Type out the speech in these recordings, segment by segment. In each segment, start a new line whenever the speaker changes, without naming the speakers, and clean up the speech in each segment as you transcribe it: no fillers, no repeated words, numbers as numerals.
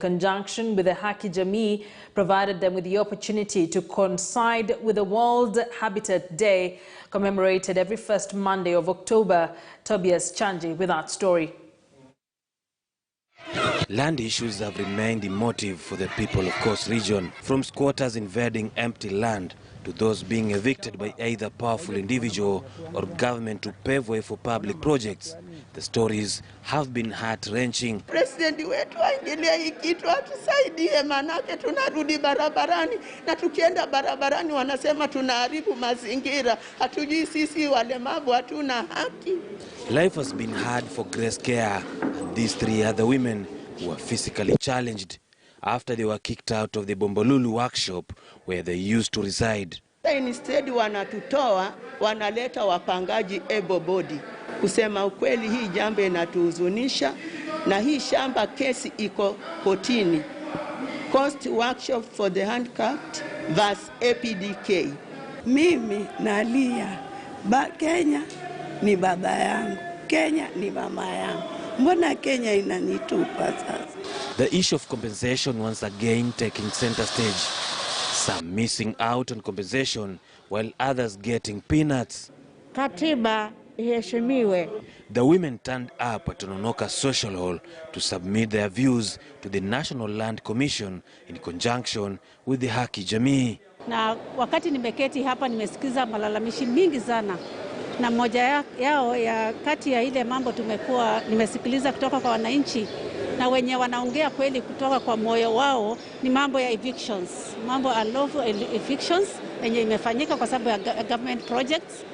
Conjunction with the Haki Jamii provided them with the opportunity to coincide with the World Habitat Day, commemorated every first Monday of October. Tobias Chanji with that story.
Land issues have remained the motive for the people of Coast Region, from squatters invading empty land to those being evicted by either powerful individual or government to pave way for public projects. The stories have been heart-wrenching.
President wetu aingilia hii kitu atusaidie, manake tunarudi barabarani na tukienda barabarani wanasema tunaharibu mazingira. Hatujui sisi walemavu hatuna haki.
Life has been hard for Grace Care and these three other women who are physically challenged after they were kicked out of the Bombolulu workshop where they used to reside.
Instead wanatutoa, wanaleta wapangaji able body. Kusema ukweli, hii jambo inatuhuzunisha, na hii shamba kesi iko kotini. Cost workshop for the handicapped vs APDK.
Mimi nalia, Kenya ni baba yangu, Kenya ni mama yangu. Mbona Kenya inanitupa sasa?
The issue of compensation once again taking center stage. Some missing out on compensation while others getting peanuts.
Katiba iheshimiwe.
The women turned up at Tononoka Social Hall to submit their views to the National Land Commission in conjunction with the Haki Jamii.
Na wakati nimeketi hapa nimesikiza malalamishi mingi sana, na moja yao ya kati ya ile mambo nimesikiliza kutoka kwa wananchi na wenye wanaongea kweli kutoka kwa moyo wao ni mambo ya evictions, mambo ya unlawful evictions yenye imefanyika kwa sababu ya government projects.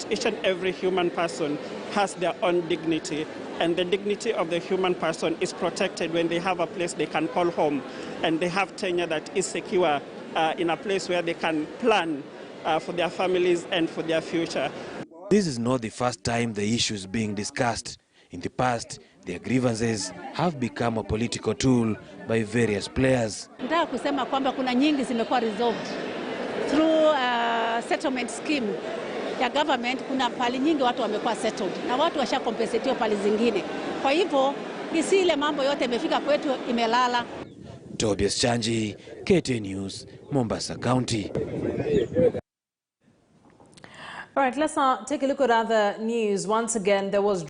Each and every human person has their own dignity, and the dignity of the human person is protected when they have a place they can call home, and they have tenure that is secure in a place where they can plan for their families and for their future.
This is not the first time the issue is being discussed. In the past, their grievances have become a political tool by various players.
Nataka kusema kwamba kuna nyingi zimekuwa resolved through settlement scheme ya government. Kuna pali nyingi watu wamekuwa settled na watu washa compensate pali zingine. Kwa hivyo isi ile mambo yote imefika kwetu imelala.
Tobias Chanji, KT News, Mombasa County.
All right, let's take a look at other news. Once again, there was